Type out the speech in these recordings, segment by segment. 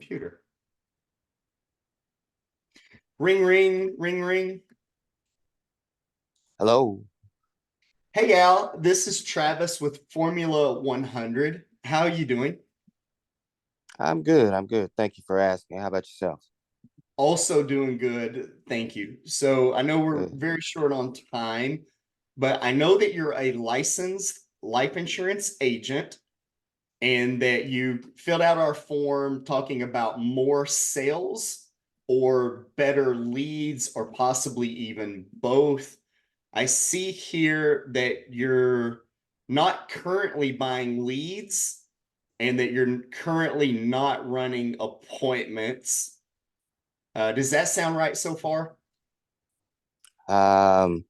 computer. Ring, ring, ring, ring. Hello. Hey, Al, this is Travis with Formula 100. How are you doing? I'm good. I'm good. Thank you for asking. How about yourself? Also doing good. Thank you. So I know we're Good. very short on time, but I know that you're a licensed life insurance agent and that you filled out our form talking about more sales or better leads or possibly even both. I see here that you're not currently buying leads and that you're currently not running appointments. Does that sound right so far? Um,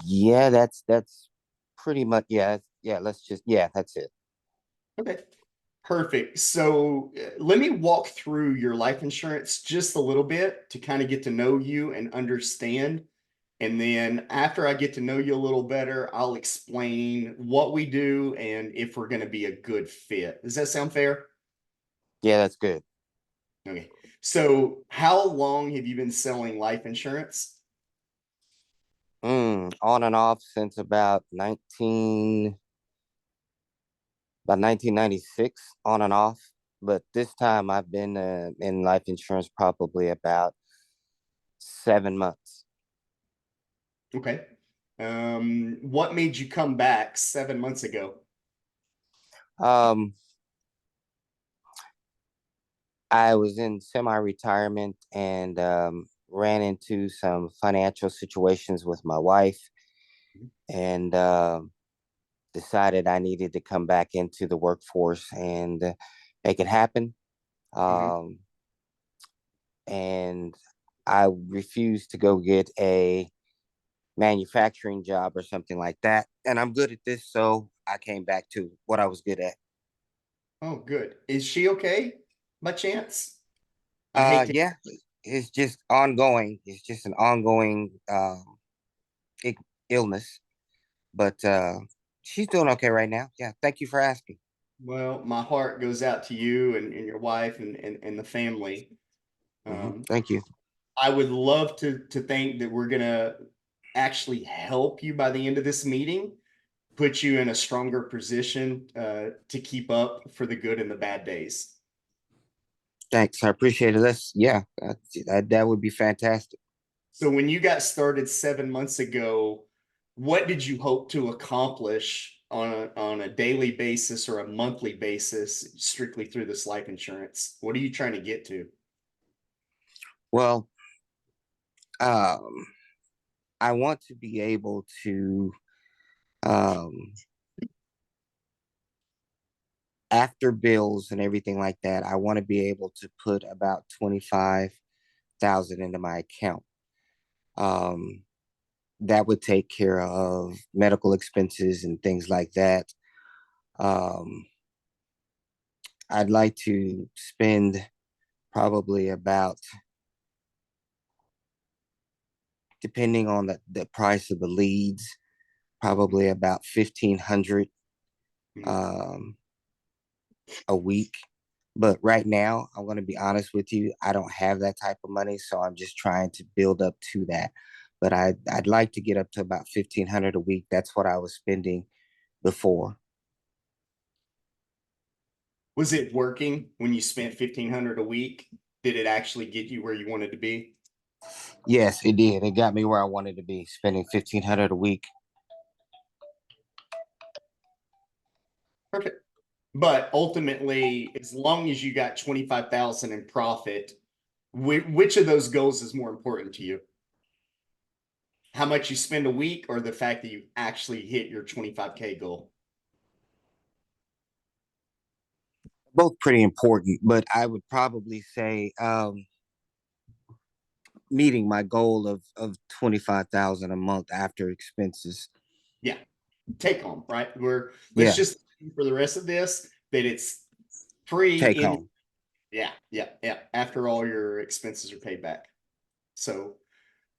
yeah, that's pretty much yeah, that's it. Okay, perfect. So let me walk through your life insurance just a little bit to kind of get to know you and understand. And then after I get to know you a little better, I'll explain what we do and if we're going to be a good fit. Does that sound fair? Yeah, that's good. Okay. So, how long have you been selling life insurance? On and off since about 1996, on and off. But this time I've been in life insurance probably about 7 months. Okay. What made you come back 7 months ago? Um, I was in semi-retirement and ran into some financial situations with my wife and decided I needed to come back into the workforce and make it happen. Mhm. Um, and I refused to go get a manufacturing job or something like that. And I'm good at this, so I came back to what I was good at. Oh, good. Is she okay by chance? I hate to. Yeah, it's just ongoing. It's just an ongoing i- illness, but she's doing okay right now. Yeah, thank you for asking. Well, my heart goes out to you and your wife and the family. Um, Thank you. I would love to think that we're gonna actually help you by the end of this meeting, put you in a stronger position to keep up for the good and the bad days. Thanks. I appreciate it. That would be fantastic. So when you got started 7 months ago, what did you hope to accomplish on a daily basis or a monthly basis, strictly through this life insurance? What are you trying to get to? Well, um, I want to be able to, um, after bills and everything like that, I want to be able to put about 25,000 into my account. Um, that would take care of medical expenses and things like that. Um, I'd like to spend probably about, depending on the price of the leads, probably about 1,500 Mhm. um, a week. But right now, I'm going to be honest with you, I don't have that type of money, so I'm just trying to build up to that. But I'd like to get up to about 1,500 a week. That's what I was spending before. Was it working when you spent 1,500 a week? Did it actually get you where you wanted to be? Yes, it did. It got me where I wanted to be, spending 1,500 a week. Perfect. But ultimately, as long as you got 25,000 in profit, which of those goals is more important to you? How much you spend a week or the fact that you actually hit your 25K goal? Both pretty important, but I would probably say meeting my goal of 25,000 a month after expenses. Yeah, take home, right? Let's Yeah, just for the rest of this that it's free take in. home. Yeah, yeah, yeah. After all your expenses are paid back. So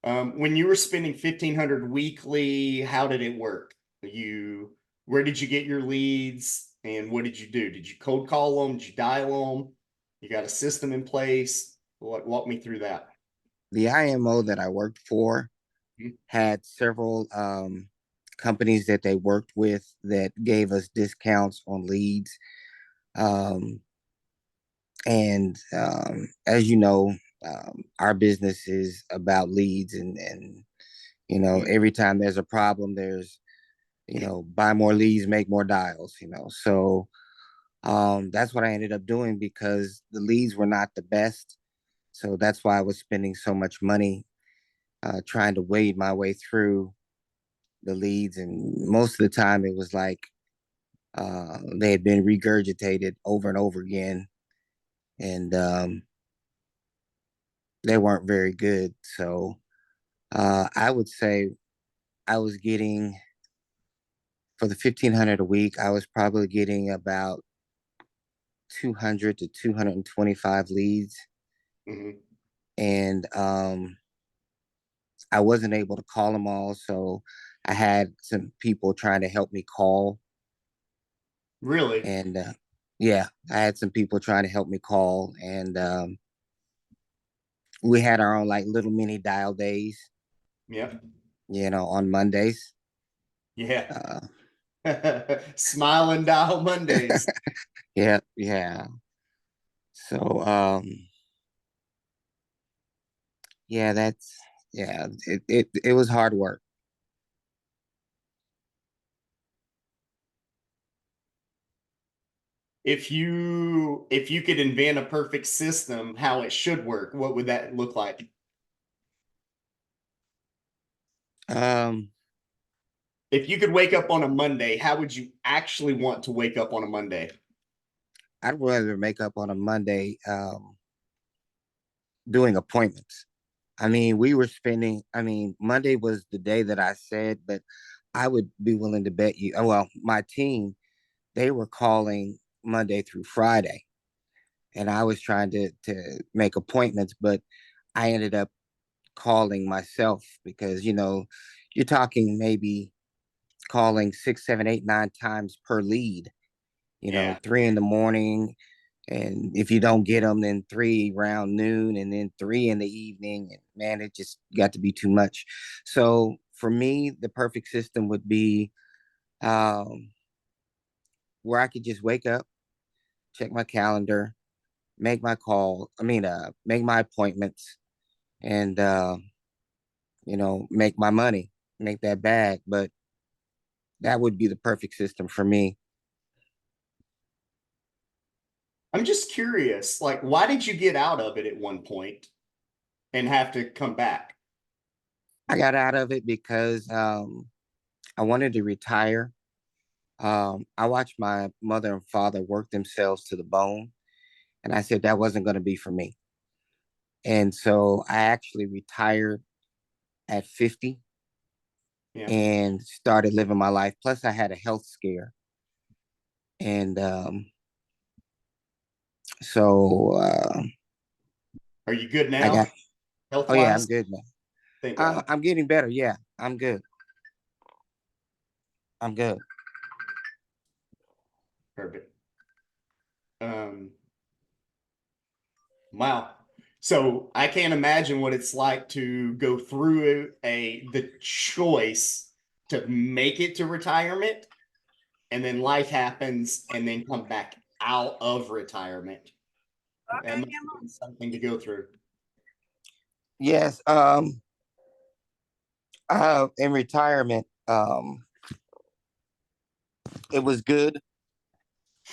when you were spending 1,500 weekly, how did it work? You where did you get your leads and what did you do? Did you cold call them? Did you dial them? You got a system in place. Walk me through that. The IMO that I worked for Mhm. had several companies that they worked with that gave us discounts on leads. Um, and as you know, our business is about leads, and Mhm. every time there's a problem, there's buy more leads, make more dials. So that's what I ended up doing because the leads were not the best. So that's why I was spending so much money trying to wade my way through the leads, and most of the time it was like they had been regurgitated over and over again, and they weren't very good. So I would say I was getting for the 1,500 a week, I was probably getting about 200 to 225 leads, Mhm. and I wasn't able to call them all, so I had some people trying to help me call, Really? and yeah, I had some people trying to help me call, and we had our own like little mini dial days, Yep. on Mondays. Yeah. Uh, Smile and dial Mondays. yeah, yeah. So yeah, it was hard work. If you could invent a perfect system, how it should work, what would that look like? Um, If you could wake up on a Monday, how would you actually want to wake up on a Monday? I'd rather make up on a Monday doing appointments. I mean, Monday was the day that I said, but I would be willing to bet you, well, my team, they were calling Monday through Friday, and I was trying to make appointments, but I ended up calling myself because, you're talking maybe calling 6, 7, 8, 9 times per lead, Yeah. 3 in the morning. And if you don't get them, then three around noon and then three in the evening. And man, it just got to be too much. So for me, the perfect system would be um, where I could just wake up, check my calendar, make my call. Make my appointments and, make my money, make that bag. But that would be the perfect system for me. I'm just curious, like, why did you get out of it at one point and have to come back? I got out of it because I wanted to retire. I watched my mother and father work themselves to the bone, and I said that wasn't going to be for me. And so I actually retired at 50 Yeah. and started living my life. Plus, I had a health scare, and so Are you good I now, got. health Oh yeah, I'm wise? good now. Thank God. I'm getting better. Yeah, I'm good. I'm good. Perfect. Um, wow. So I can't imagine what it's like to go through the choice to make it to retirement, and then life happens and then come back out of retirement. That must have been something to go through. Yes. In retirement, it was good.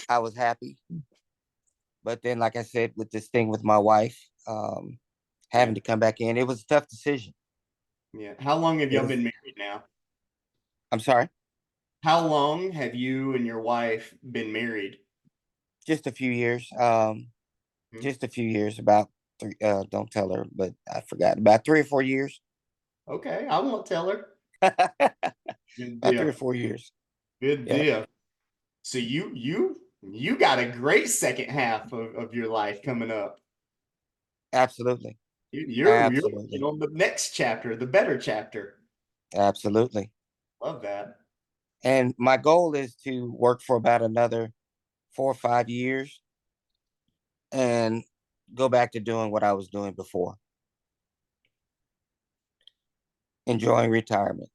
I was happy. But then, like I said, with this thing with my wife, Yeah. having to come back in, it was a tough decision. Yeah. How long have It y'all was. been married now? I'm sorry, How long have you and your wife been married? just a few years. Hmm? Just a few years. About three. Don't tell her, but I forgot. About 3 or 4 years. Okay, I won't tell her. About Good 3 or deal. 4 years. Good Yeah, deal. So you got a great second half of your life coming up. absolutely, You're working absolutely, on the next chapter, the better chapter. absolutely. Love that. And my goal is to work for about another 4 or 5 years, and go back to doing what I was doing before, enjoying retirement.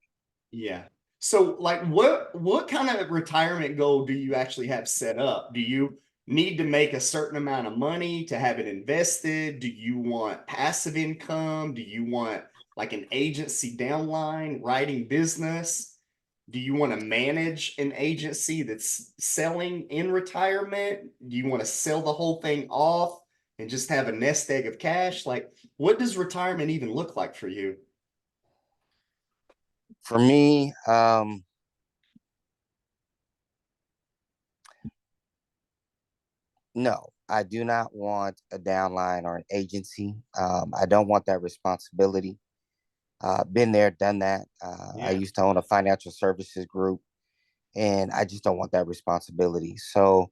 Yeah. So like what kind of retirement goal do you actually have set up? Do you need to make a certain amount of money to have it invested? Do you want passive income? Do you want like an agency downline, writing business? Do you want to manage an agency that's selling in retirement? Do you want to sell the whole thing off and just have a nest egg of cash? Like, what does retirement even look like for you? For me, no, I do not want a downline or an agency. I don't want that responsibility. Been there, done that. I Yeah. used to own a financial services group, and I just don't want that responsibility. So,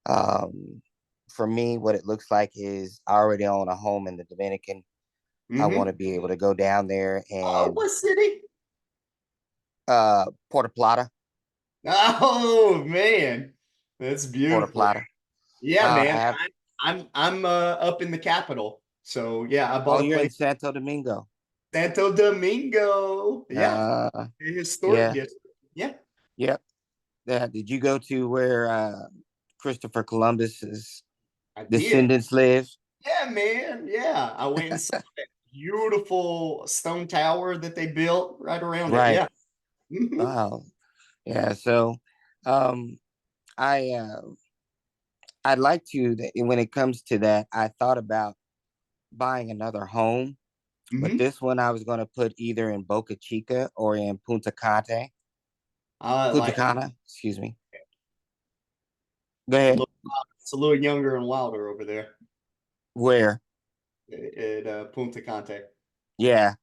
um, for me, what it looks like is I already own a home in the Dominican. I want to Mm-hmm. be able to go down there Oh, and what city? Puerto Plata, Oh man, that's Puerto beautiful. Plata. Yeah, I man. have. I'm up in the capital. So yeah, I Oh, bought a you're in place Santo Domingo. Santo Domingo. Yeah, Uh, a historic yeah, district. Yeah, yep. Did you go to where Christopher Columbus's I did. descendants live? Yeah, man. Yeah, I went and saw that beautiful stone tower that they built right around it. Right. Yeah. Mhm. Wow. Yeah. So, um, I I'd like to when it comes to that. I thought about buying another home, but Mhm. this one I was going to put either in Boca Chica or in Punta Like Cana. Excuse me. Go it's a ahead. little, it's a little younger and wilder over there Where? at Punta Cante. Yeah.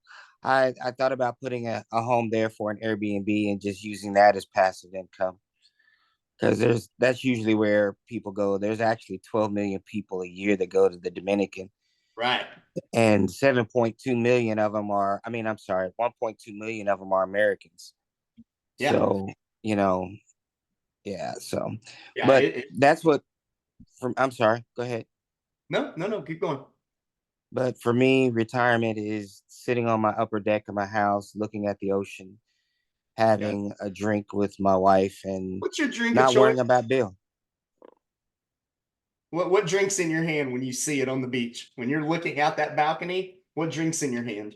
I thought about putting a home there for an Airbnb and just using that as passive income because that's usually where people go. There's actually 12 million people a year that go to the Dominican, Right. and 7.2 million of them are, I mean, I'm sorry, 1.2 million of them are Americans. Yeah. So, you know, yeah. So, Yeah. but that's what, I'm sorry, go ahead. No. Keep going. But for me, retirement is sitting on my upper deck of my house, looking at the ocean, Yeah. having a drink with my wife, and What's your drink of not worrying choice? about bill. What drinks in your hand when you see it on the beach? When you're looking out that balcony, what drinks in your hand?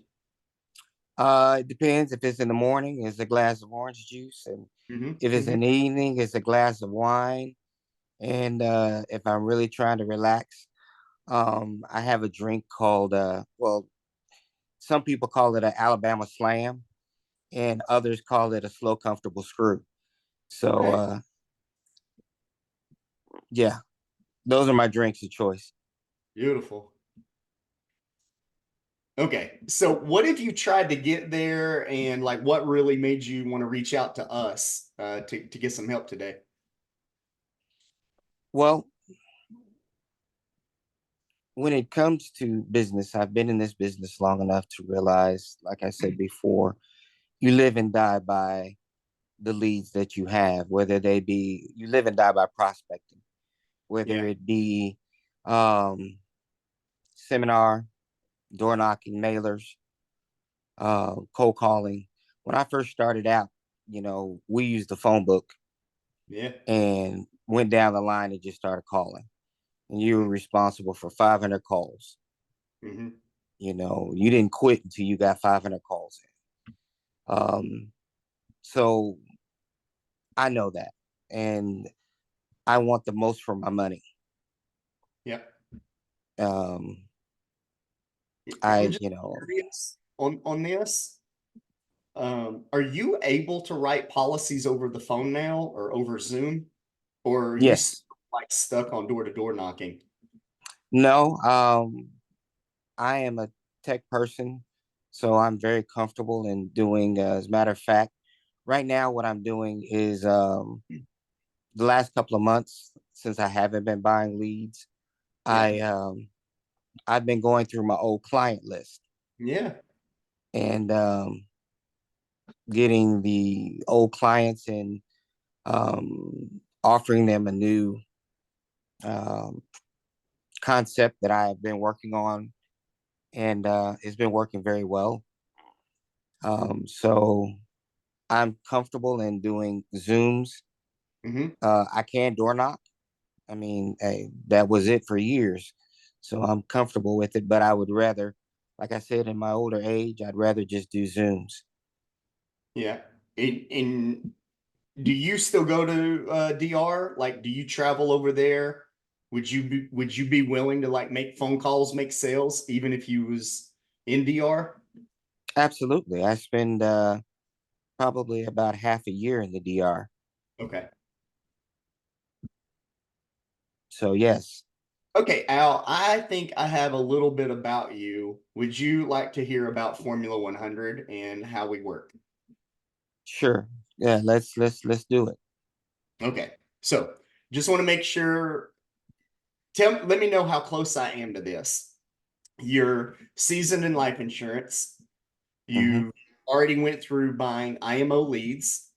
It depends. If it's in the morning, it's a glass of orange juice, and if it's Hmm. in the evening, it's a glass of wine. And if I'm really trying to relax, I have a drink called well, some people call it an Alabama Slam, and others call it a slow, comfortable screw. So Okay. yeah, those are my drinks of choice. Beautiful. Okay. So what if you tried to get there and like what really made you want to reach out to us to get some help today? Well, when it comes to business, I've been in this business long enough to realize, like I said before, you live and die by the leads that you have, whether they be, you live and die by prospecting, whether Yeah. it be um, seminar, door knocking, mailers, cold calling. When I first started out, we used the phone book Yeah. and went down the line and just started calling. And you were responsible for 500 calls. Hmm. You didn't quit until you got 500 calls in. So I know that. And I want the most for my money. Yeah. Um, I'm I, just curious on this. Are you able to write policies over the phone now or over Zoom? Or are you yes, like stuck on door to door knocking? no, I am a tech person, so I'm very comfortable in doing, as a matter of fact, right now, what I'm doing is the last couple of months, since I haven't been buying leads, Yeah. I've been going through my old client list Yeah. and getting the old clients and offering them a new um, concept that I have been working on, and it's been working very well. So I'm comfortable in doing Zooms. Hmm. I can door knock. I mean, that was it for years. So I'm comfortable with it, but I would rather, like I said, in my older age, I'd rather just do Zooms. Yeah. In do you still go to DR? Like, do you travel over there? Would you be willing to like make phone calls, make sales, even if you was in DR? Absolutely. I spend probably about half a year in the DR. Okay. So yes, Okay, Al, I think I have a little bit about you. Would you like to hear about Formula 100 and how we work? sure. Yeah, let's do it. Okay. So, just want to make sure let me know how close I am to this. You're seasoned in life insurance. Hmm. You already went through buying IMO leads.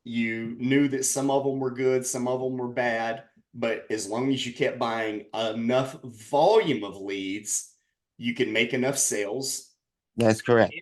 You knew that some of them were good, some of them were bad, but as long as you kept buying enough volume of leads, you can make enough sales. That's correct.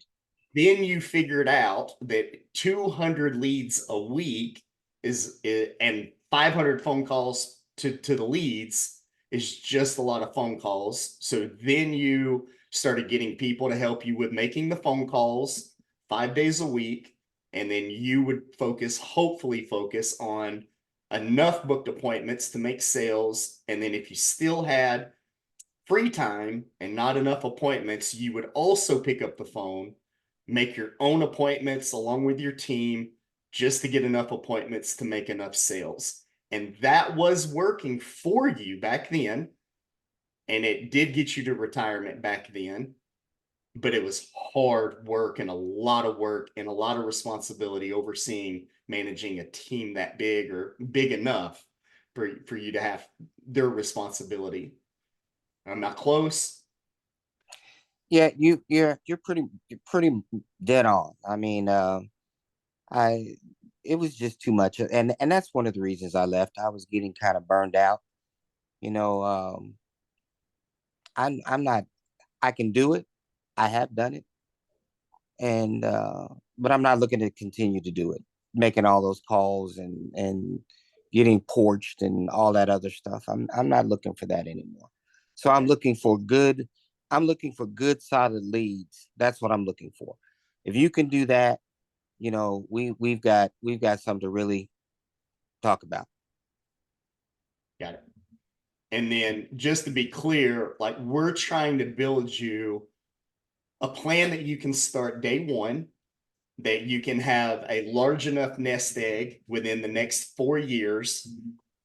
Then you figured out that 200 leads a week and 500 phone calls to the leads is just a lot of phone calls. So then you started getting people to help you with making the phone calls 5 days a week. And then you would hopefully focus on enough booked appointments to make sales. And then if you still had free time and not enough appointments, you would also pick up the phone, make your own appointments along with your team just to get enough appointments to make enough sales. And that was working for you back then. And it did get you to retirement back then. But it was hard work and a lot of work and a lot of responsibility overseeing managing a team that big or big enough for you to have their responsibility. I'm not close. Yeah, you're pretty dead on. I mean, I it was just too much, and that's one of the reasons I left. I was getting kind of burned out. You know, I'm not. I can do it. I have done it, and but I'm not looking to continue to do it, making all those calls and getting porched and all that other stuff. I'm not looking for that anymore. So I'm Okay. looking for good. I'm looking for good solid leads. That's what I'm looking for. If you can do that, we've got something to really talk about. Got it. And then just to be clear, like we're trying to build you a plan that you can start day one, that you can have a large enough nest egg within the next 4 years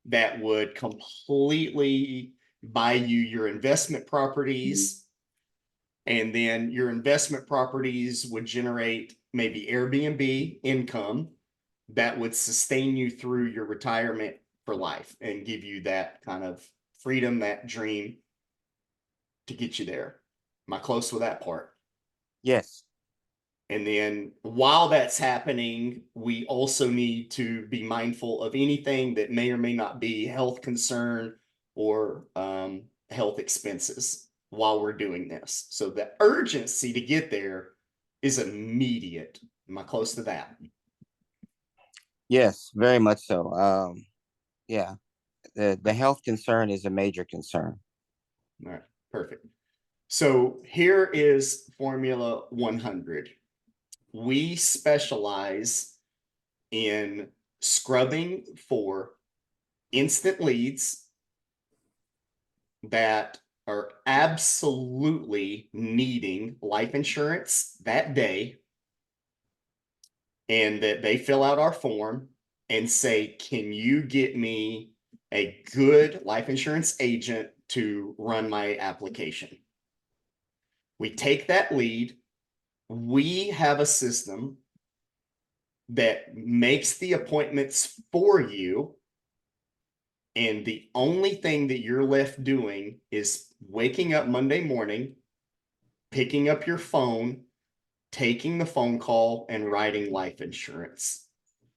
that would completely buy you your investment properties. And then your investment properties would generate maybe Airbnb income that would sustain you through your retirement for life and give you that kind of freedom, that dream to get you there. Am I close with that part? Yes. And then while that's happening, we also need to be mindful of anything that may or may not be health concern or health expenses while we're doing this. So the urgency to get there is immediate. Am I close to that? Yes, very much so. Yeah, the health concern is a major concern. All right, perfect. So here is Formula 100. We specialize in scrubbing for instant leads that are absolutely needing life insurance that day and that they fill out our form and say, can you get me a good life insurance agent to run my application? We take that lead. We have a system that makes the appointments for you. And the only thing that you're left doing is waking up Monday morning, picking up your phone, taking the phone call, and writing life insurance.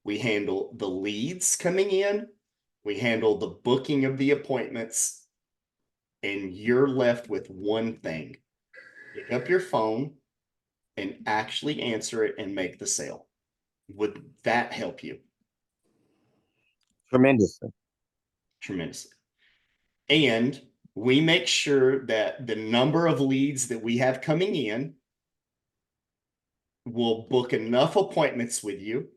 We handle the leads coming in, we handle the booking of the appointments, and you're left with one thing. Pick up your phone and actually answer it and make the sale. Would that help you? Tremendously. Tremendously. And we make sure that the number of leads that we have coming in will book enough appointments with you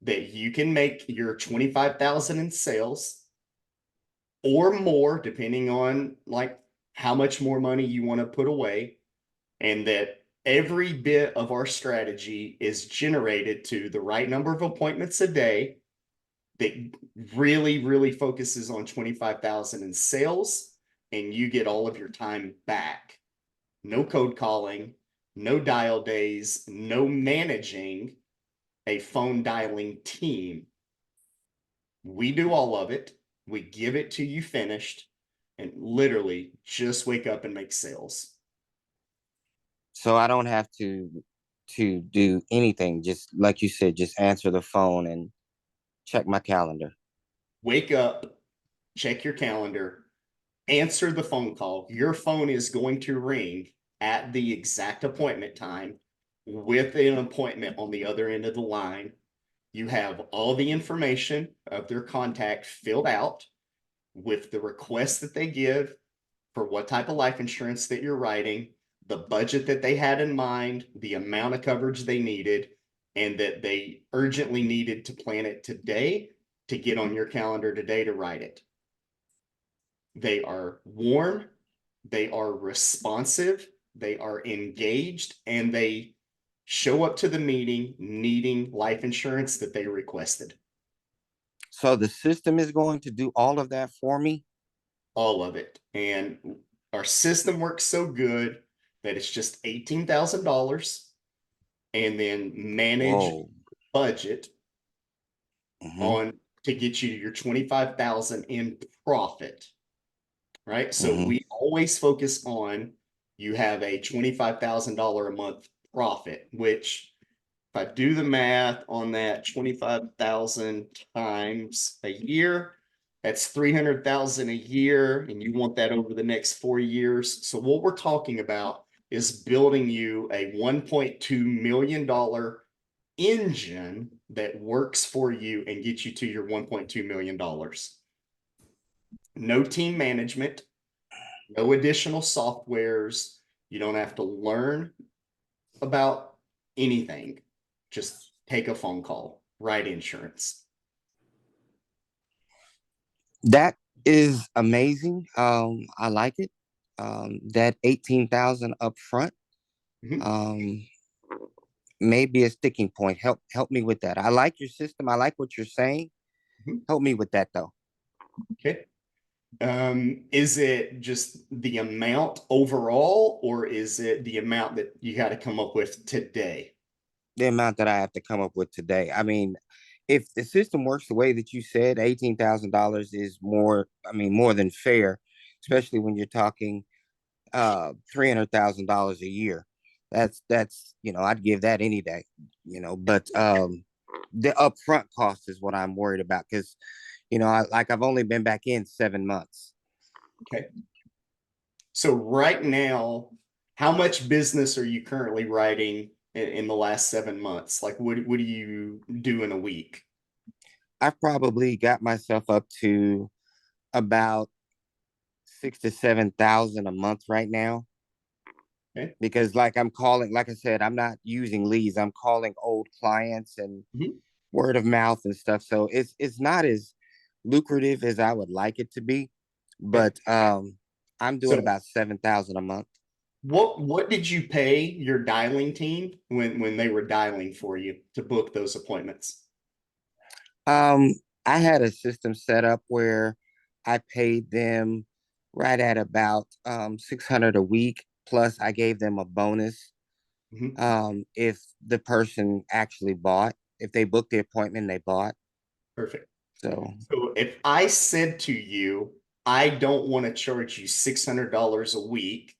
that you can make your 25,000 in sales or more, depending on like how much more money you want to put away, and that every bit of our strategy is generated to the right number of appointments a day that really focuses on 25,000 in sales, and you get all of your time back. No code calling, no dial days, no managing a phone dialing team. We do all of it. We give it to you finished, and literally just wake up and make sales. So I don't have to do anything. Just like you said, just answer the phone and check my calendar. Wake up, check your calendar, answer the phone call. Your phone is going to ring at the exact appointment time with an appointment on the other end of the line. You have all the information of their contact filled out with the request that they give for what type of life insurance that you're writing, the budget that they had in mind, the amount of coverage they needed, and that they urgently needed to plan it today to get on your calendar today to write it. They are warm, they are responsive, they are engaged, and they show up to the meeting needing life insurance that they requested. So the system is going to do all of that for me. All of it. And our system works so good that it's just $18,000, and then manage Whoa. budget Hmm. on to get you to your 25,000 in profit. Right. So Hmm. we always focus on you have a $25,000 a month profit, which if I do the math on that 25,000 times a year, that's 300,000 a year, and you want that over the next 4 years. So what we're talking about is building you a $1.2 million engine that works for you and gets you to your $1.2 million. No team management, no additional softwares. You don't have to learn about anything. Just take a phone call, write insurance. That is amazing. I like it. That 18,000 up front. Mhm. Um, may be a sticking point. Help me with that. I like your system. I like what you're saying. Mhm. Help me with that though. Okay. Is it just the amount overall, or is it the amount that you got to come up with today? The amount that I have to come up with today. I mean, if the system works the way that you said, $18,000 is more. I mean, more than fair, especially when you're talking $300,000 a year. That's I'd give that any day. But the upfront cost is what I'm worried about because I've only been back in 7 months. Okay. So right now, how much business are you currently writing in the last 7 months? Like what do you do in a week? I've probably got myself up to about 6 to 7 thousand a month right now Okay. because like I'm calling, like I said, I'm not using leads. I'm calling old clients and Mhm. word of mouth and stuff. So it's not as lucrative as I would like it to be, Okay. but I'm doing So about 7,000 a month. what did you pay your dialing team when they were dialing for you to book those appointments? Um, I had a system set up where I paid them right at about 600 a week. Plus, I gave them a bonus Mhm. if the person actually bought. If they booked the appointment, they bought. Perfect. So So if I said to you, I don't want to charge you $600 a week,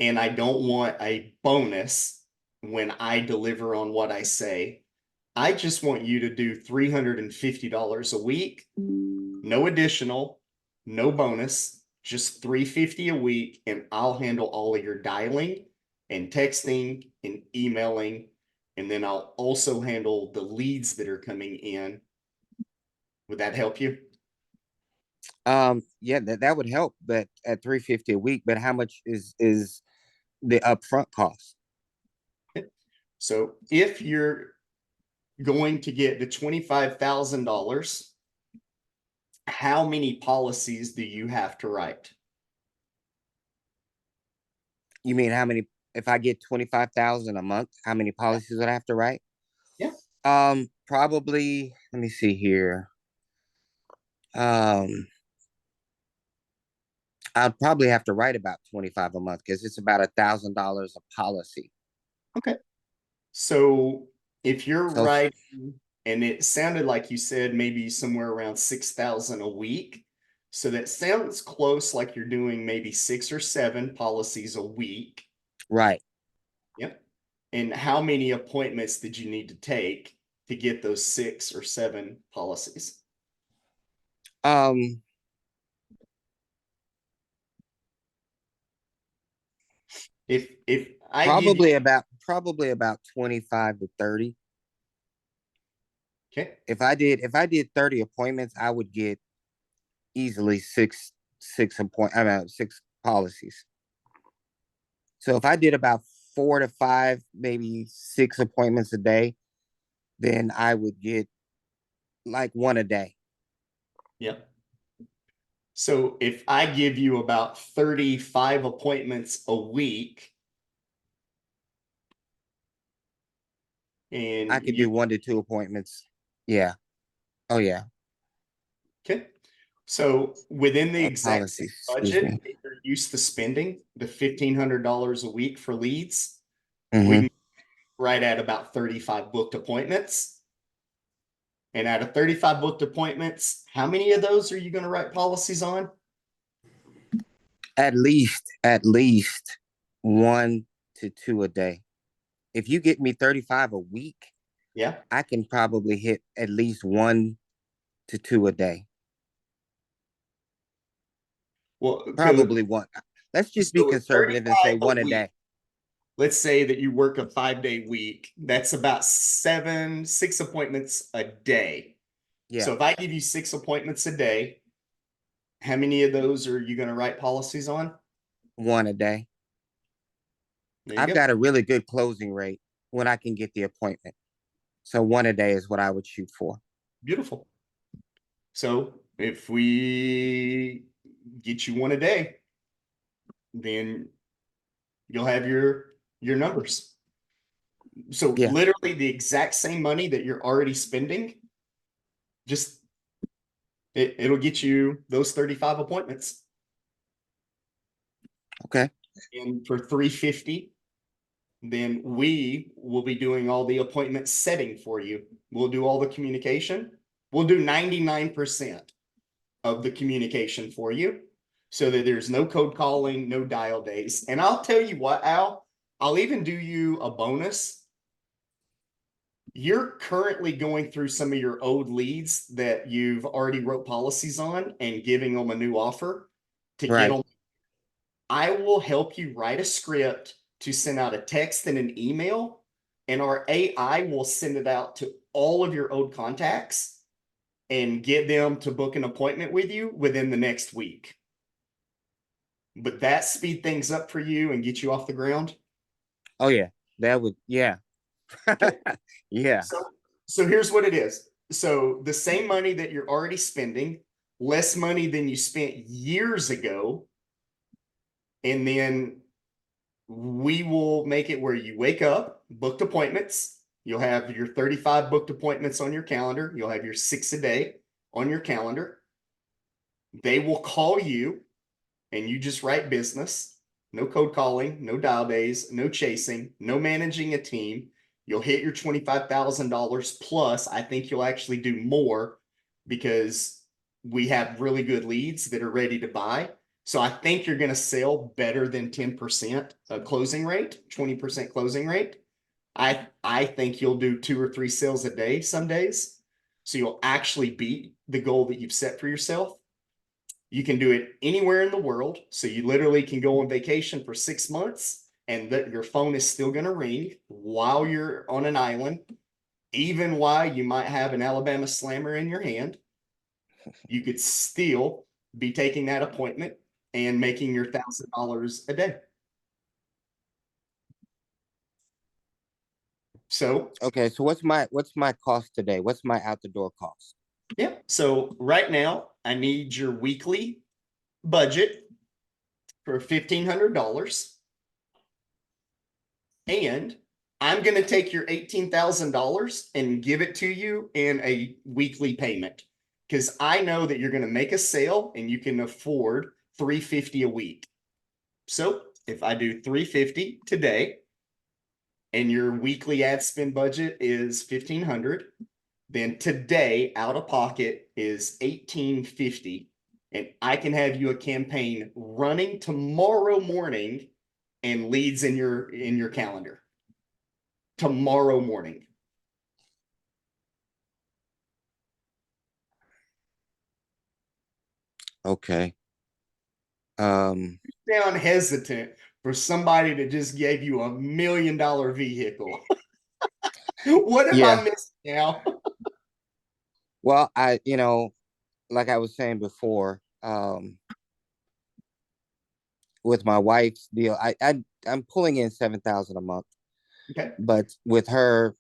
and I don't want a bonus when I deliver on what I say, I just want you to do $350 a week, no additional, no bonus, just $350 a week, and I'll handle all of your dialing and texting and emailing. And then I'll also handle the leads that are coming in. Would that help you? Yeah, that would help, but at 350 a week, but how much is the upfront cost? So if you're going to get the $25,000, how many policies do you have to write? You mean how many, if I get 25,000 a month, how many policies would I have to write? Yeah. Probably, let me see here. Um, I'd probably have to write about 25 a month because it's about $1,000 a policy. Okay. So if you're So writing, and it sounded like you said maybe somewhere around 6,000 a week. So that sounds close, like you're doing maybe 6 or 7 policies a week. right. Yep. And how many appointments did you need to take to get those 6 or 7 policies? Um, If I give you, probably about 25 to 30. okay, If I did 30 appointments, I would get easily six policies. So if I did about 4 to 5, maybe 6 appointments a day, then I would get like one a day. yep. So if I give you about 35 appointments a week, I and could you, do 1 to 2 appointments. Yeah. Oh yeah. okay. So within the exact same Policies. Excuse budget me. that you're used to spending, the $1,500 a week for leads, we Hmm. can right at about 35 booked appointments. And out of 35 booked appointments, how many of those are you going to write policies on? At least 1 to 2 a day. If you get me 35 a week, Yeah. I can probably hit at least 1 to 2 a day. Well, Probably one. Let's just be so conservative and say 35 a one a week. day. Let's say that you work a 5-day week. That's about 6 appointments a day. Yeah, So if I give you 6 appointments a day, how many of those are you going to write policies on? one a day. There you I've go. got a really good closing rate when I can get the appointment. So one a day is what I would shoot for. Beautiful. So if we get you one a day, then you'll have your numbers. So Yeah. literally the exact same money that you're already spending, just it'll get you those 35 appointments. Okay. And for 350, then we will be doing all the appointment setting for you. We'll do all the communication. We'll do 99% of the communication for you so that there's no code calling, no dial days. And I'll tell you what, Al, I'll even do you a bonus. You're currently going through some of your old leads that you've already wrote policies on and giving them a new offer to get Right. them. I will help you write a script to send out a text and an email, and our AI will send it out to all of your old contacts and get them to book an appointment with you within the next week. But that speed things up for you and get you off the ground. Oh yeah. That would, yeah. Okay. Yeah. So here's what it is. So the same money that you're already spending, less money than you spent years ago, and then we will make it where you wake up, booked appointments. You'll have your 35 booked appointments on your calendar. You'll have your 6 a day on your calendar. They will call you and you just write business. No code calling, no dial days, no chasing, no managing a team. You'll hit your $25,000 plus. I think you'll actually do more because we have really good leads that are ready to buy. So I think you're going to sell better than 10% closing rate, 20% closing rate. I think you'll do 2 or 3 sales a day some days. So you'll actually beat the goal that you've set for yourself. You can do it anywhere in the world. So you literally can go on vacation for 6 months and your phone is still going to ring while you're on an island, even while you might have an Alabama Slammer in your hand. You could still be taking that appointment and making your $1,000 a day. So Okay, so what's my cost today? What's my out the door cost? yeah. So right now, I need your weekly budget for $1,500. And I'm going to take your $18,000 and give it to you in a weekly payment because I know that you're going to make a sale and you can afford $350 a week. So if I do $350 today and your weekly ad spend budget is $1,500, then today out of pocket is $1,850, and I can have you a campaign running tomorrow morning and leads in your calendar tomorrow morning. Okay. Sound hesitant for somebody that just gave you $1 million vehicle. What am I Yeah. missing now? Well, like I was saying before, with my wife's deal, I'm pulling in 7,000 a month, Okay, but with her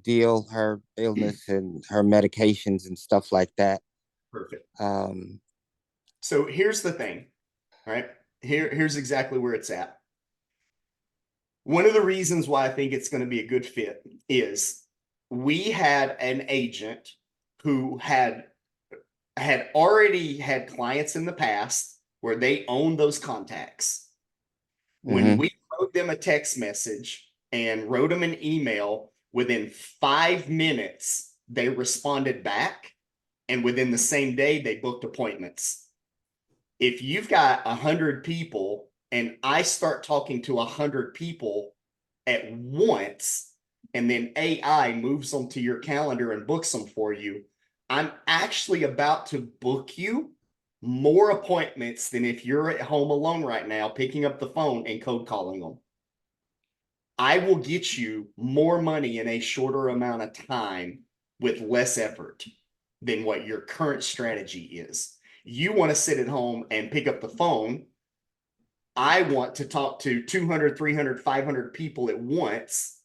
deal, her illness and her medications and stuff like that, perfect. um, So here's the thing, right? Here's exactly where it's at. One of the reasons why I think it's going to be a good fit is we had an agent who had already had clients in the past where they owned those contacts. When mhm. we wrote them a text message and wrote them an email, within 5 minutes, they responded back. And within the same day, they booked appointments. If you've got 100 people and I start talking to 100 people at once, and then AI moves them to your calendar and books them for you, I'm actually about to book you more appointments than if you're at home alone right now, picking up the phone and cold calling them. I will get you more money in a shorter amount of time with less effort than what your current strategy is. You want to sit at home and pick up the phone. I want to talk to 200, 300, 500 people at once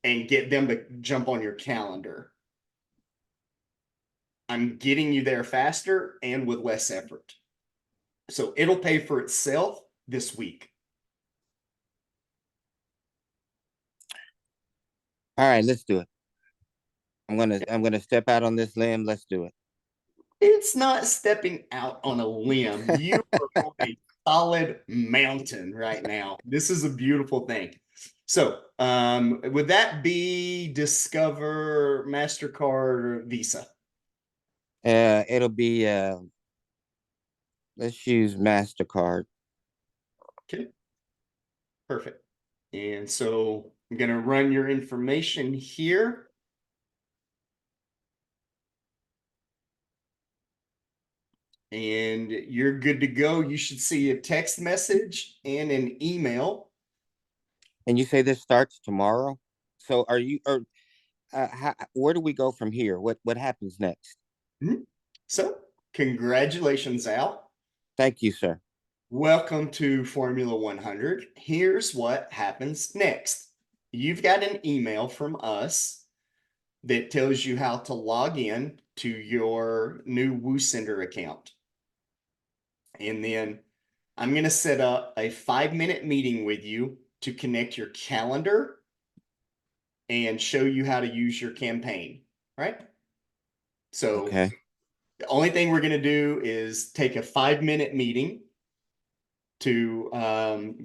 and get them to jump on your calendar. I'm getting you there faster and with less effort. So it'll pay for itself this week. All right, let's do it. I'm gonna step out on this limb. Let's do It's not stepping out on a limb. You are on a solid mountain right now. This is a beautiful thing. So, would that be Discover, MasterCard, or Visa? it. It'll be let's use MasterCard. Okay, perfect. And so I'm going to run your information here. And you're good to go. You should see a text message and an email. And you say this starts tomorrow. So are you or where do we go from here? What happens next? So, congratulations, Al. Thank you, sir. Welcome to Formula 100. Here's what happens next. You've got an email from us that tells you how to log in to your new WooSender account. And then I'm going to set up a 5-minute meeting with you to connect your calendar and show you how to use your campaign, right? So Okay. the only thing we're going to do is take a 5-minute meeting to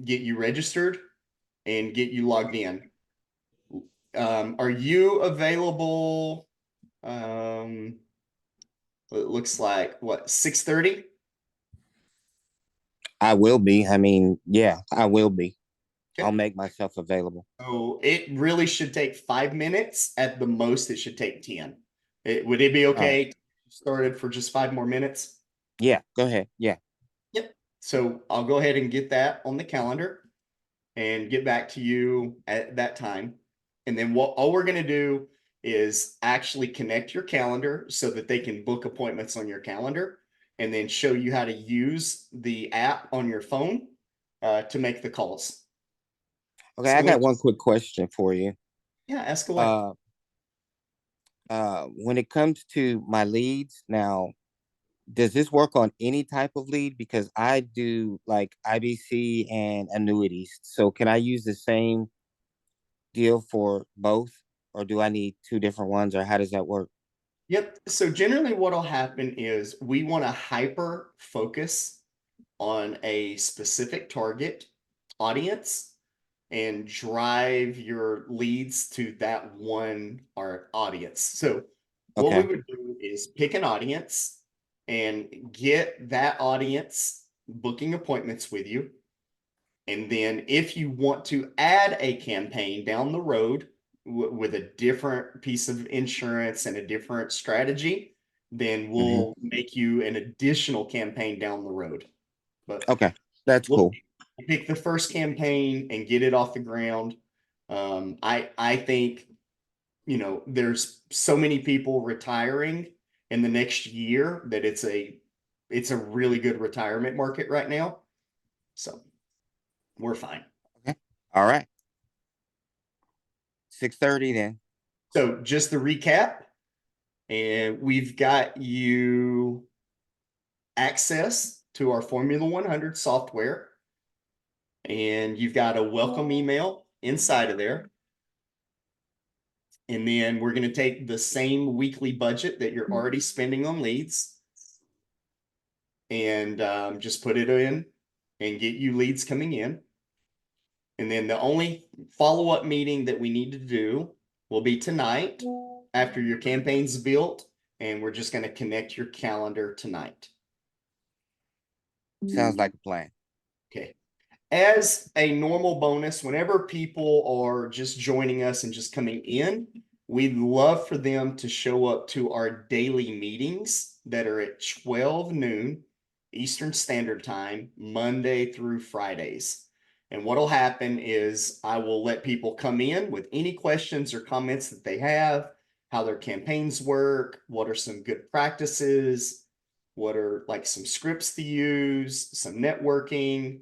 get you registered and get you logged in. Are you available? It looks like what, 6:30? I will be. I mean, yeah, I will be. I'll Okay. make myself available. So it really should take 5 minutes. At the most, it should take 10. Would it be All right. okay? Started for just 5 more minutes? Yeah, go ahead. Yeah. Yep. So I'll go ahead and get that on the calendar and get back to you at that time. And then what all we're going to do is actually connect your calendar so that they can book appointments on your calendar and then show you how to use the app on your phone to make the calls. Okay, I So got one quick question for you. yeah, ask away. Uh, when it comes to my leads now, does this work on any type of lead? Because I do like IBC and annuities. So can I use the same deal for both, or do I need two different ones, or how does that work? Yep. So generally what'll happen is we want to hyper focus on a specific target audience and drive your leads to that one our audience. So what we Okay. would do is pick an audience and get that audience booking appointments with you. And then if you want to add a campaign down the road with a different piece of insurance and a different strategy, then Hmm. we'll make you an additional campaign down the road. But Okay, that's we'll cool. pick the first campaign and get it off the ground. I think there's so many people retiring in the next year that it's a really good retirement market right now. So we're fine. Okay. All right. 6:30 then. So just the recap, and we've got you access to our Formula 100 software, and you've got a welcome email inside of there. And then we're going to take the same weekly budget that you're already spending on leads and just put it in and get you leads coming in. And then the only follow-up meeting that we need to do will be tonight after your campaign's built, and we're just going to connect your calendar tonight. Sounds like a plan. Okay. As a normal bonus, whenever people are just joining us and just coming in, we'd love for them to show up to our daily meetings that are at 12 noon Eastern Standard Time, Monday through Fridays. And what'll happen is I will let people come in with any questions or comments that they have, how their campaigns work, what are some good practices, what are like some scripts to use, some networking.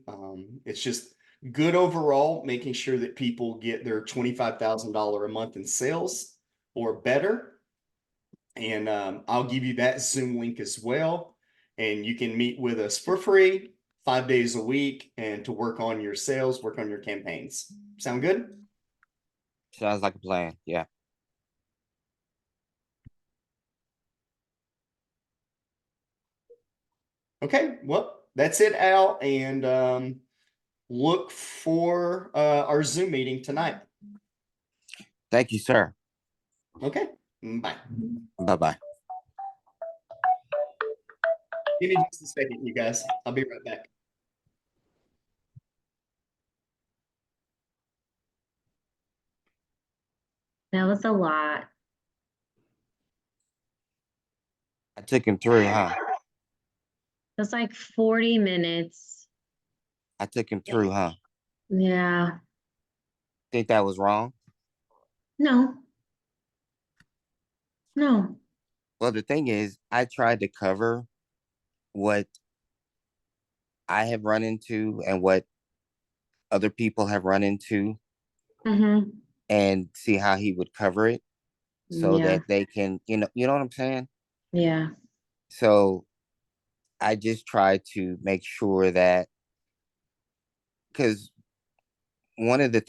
It's just good overall, making sure that people get their $25,000 a month in sales or better. And I'll give you that Zoom link as well. And you can meet with us for free 5 days a week and to work on your sales, work on your campaigns. Sound good? Sounds like a plan. Yeah. Okay, well, that's it, Al. And look for our Zoom meeting tonight. Thank you, sir. Okay, bye. Bye bye. Give me just a second, you guys. I'll be right back. That was a lot. I took him through, huh? That's like 40 minutes. I took him through, huh? Yeah. Think that was wrong? No, no. Well, the thing is, I tried to cover what I have run into and what other people have run into Mm-hmm. and see how he would cover it so Yeah. that they can, you know what I'm saying? Yeah. So I just try to make sure that because one of the